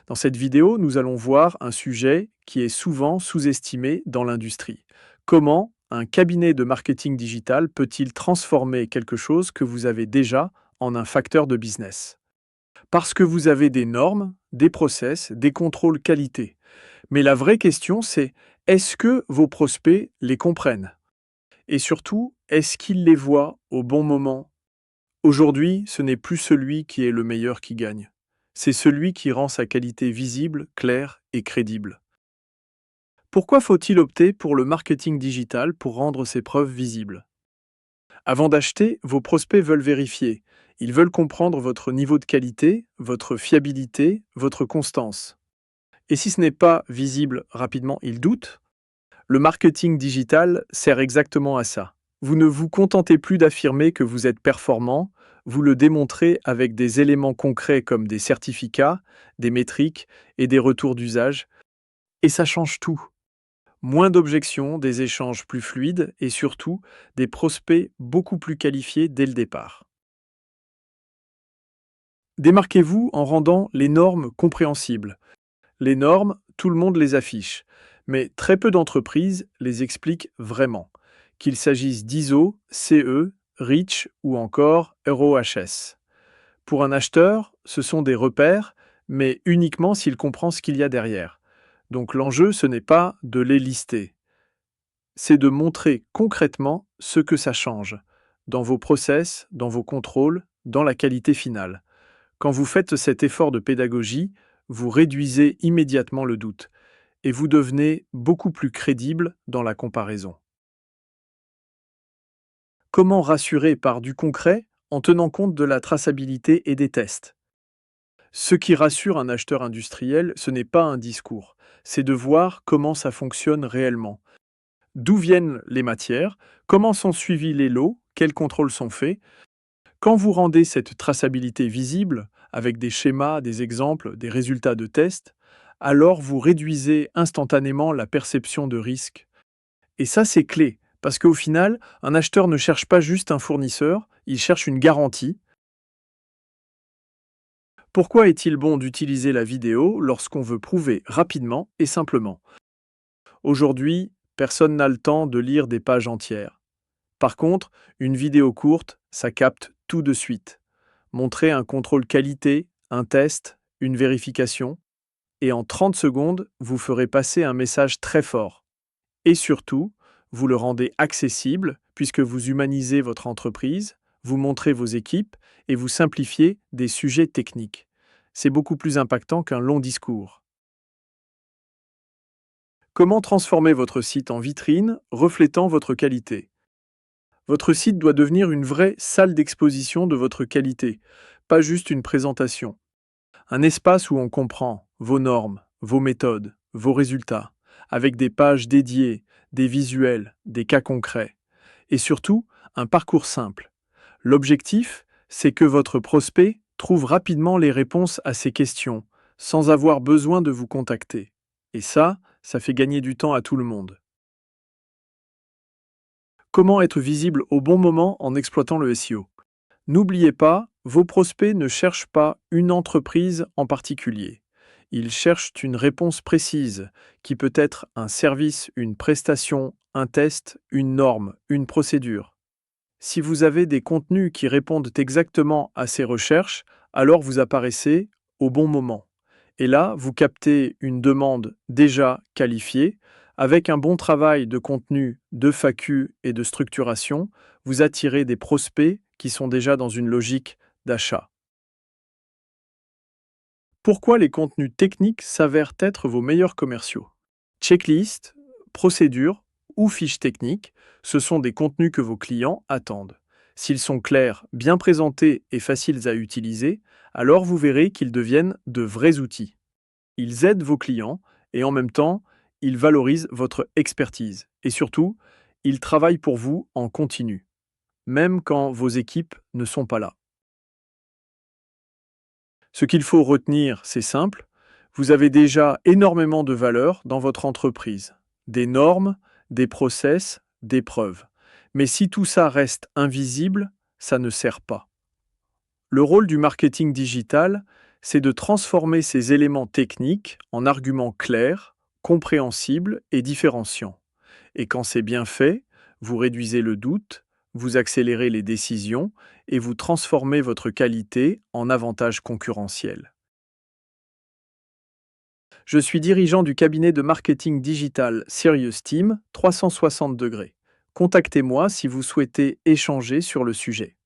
Dans cette vidéo, nous allons voir un sujet qui est souvent sous-estimé dans l'industrie. Comment un cabinet de marketing digital peut-il transformer quelque chose que vous avez déjà en un facteur de business? Parce que vous avez des normes, des process, des contrôles qualité. Mais la vraie question, c'est est-ce que vos prospects les comprennent? Et surtout, est-ce qu'ils les voient au bon moment? Aujourd'hui, ce n'est plus celui qui est le meilleur qui gagne. C'est celui qui rend sa qualité visible, claire et crédible. Pourquoi faut-il opter pour le marketing digital pour rendre ses preuves visibles? Avant d'acheter, vos prospects veulent vérifier. Ils veulent comprendre votre niveau de qualité, votre fiabilité, votre constance. Et si ce n'est pas visible rapidement, ils doutent? Le marketing digital sert exactement à ça. Vous ne vous contentez plus d'affirmer que vous êtes performant, vous le démontrez avec des éléments concrets comme des certificats, des métriques et des retours d'usage. Et ça change tout. Moins d'objections, des échanges plus fluides et surtout des prospects beaucoup plus qualifiés dès le départ. Démarquez-vous en rendant les normes compréhensibles. Les normes, tout le monde les affiche, mais très peu d'entreprises les expliquent vraiment, qu'il s'agisse d'ISO, CE, REACH ou encore EuroHS. Pour un acheteur, ce sont des repères, mais uniquement s'il comprend ce qu'il y a derrière. Donc l'enjeu, ce n'est pas de les lister, c'est de montrer concrètement ce que ça change, dans vos process, dans vos contrôles, dans la qualité finale. Quand vous faites cet effort de pédagogie, vous réduisez immédiatement le doute et vous devenez beaucoup plus crédible dans la comparaison. Comment rassurer par du concret en tenant compte de la traçabilité et des tests? Ce qui rassure un acheteur industriel, ce n'est pas un discours, c'est de voir comment ça fonctionne réellement. D'où viennent les matières, comment sont suivis les lots, quels contrôles sont faits. Quand vous rendez cette traçabilité visible, avec des schémas, des exemples, des résultats de tests, alors vous réduisez instantanément la perception de risque. Et ça, c'est clé, parce qu'au final, un acheteur ne cherche pas juste un fournisseur, il cherche une garantie. Pourquoi est-il bon d'utiliser la vidéo lorsqu'on veut prouver rapidement et simplement? Aujourd'hui, personne n'a le temps de lire des pages entières. Par contre, une vidéo courte, ça capte tout de suite. Montrez un contrôle qualité, un test, une vérification, et en 30 secondes, vous ferez passer un message très fort. Et surtout, vous le rendez accessible puisque vous humanisez votre entreprise, vous montrez vos équipes et vous simplifiez des sujets techniques. C'est beaucoup plus impactant qu'un long discours. Comment transformer votre site en vitrine reflétant votre qualité? Votre site doit devenir une vraie salle d'exposition de votre qualité, pas juste une présentation. Un espace où on comprend vos normes, vos méthodes, vos résultats, avec des pages dédiées, des visuels, des cas concrets. Et surtout, un parcours simple. L'objectif, c'est que votre prospect trouve rapidement les réponses à ses questions, sans avoir besoin de vous contacter. Et ça fait gagner du temps à tout le monde. Comment être visible au bon moment en exploitant le SEO? N'oubliez pas, vos prospects ne cherchent pas une entreprise en particulier. Ils cherchent une réponse précise, qui peut être un service, une prestation, un test, une norme, une procédure. Si vous avez des contenus qui répondent exactement à ces recherches, alors vous apparaissez au bon moment. Et là, vous captez une demande déjà qualifiée. Avec un bon travail de contenu, de FAQ et de structuration, vous attirez des prospects qui sont déjà dans une logique d'achat. Pourquoi les contenus techniques s'avèrent être vos meilleurs commerciaux? Checklist, procédure ou fiches techniques, ce sont des contenus que vos clients attendent. S'ils sont clairs, bien présentés et faciles à utiliser, alors vous verrez qu'ils deviennent de vrais outils. Ils aident vos clients et en même temps, ils valorisent votre expertise. Et surtout, ils travaillent pour vous en continu, même quand vos équipes ne sont pas là. Ce qu'il faut retenir, c'est simple, vous avez déjà énormément de valeur dans votre entreprise. Des normes, des process, des preuves. Mais si tout ça reste invisible, ça ne sert pas. Le rôle du marketing digital, C'est de transformer ces éléments techniques en arguments clairs, compréhensibles et différenciants. Et quand c'est bien fait, vous réduisez le doute, vous accélérez les décisions et vous transformez votre qualité en avantage concurrentiel. Je suis dirigeant du cabinet de marketing digital Serious Team 360 degrés. Contactez-moi si vous souhaitez échanger sur le sujet.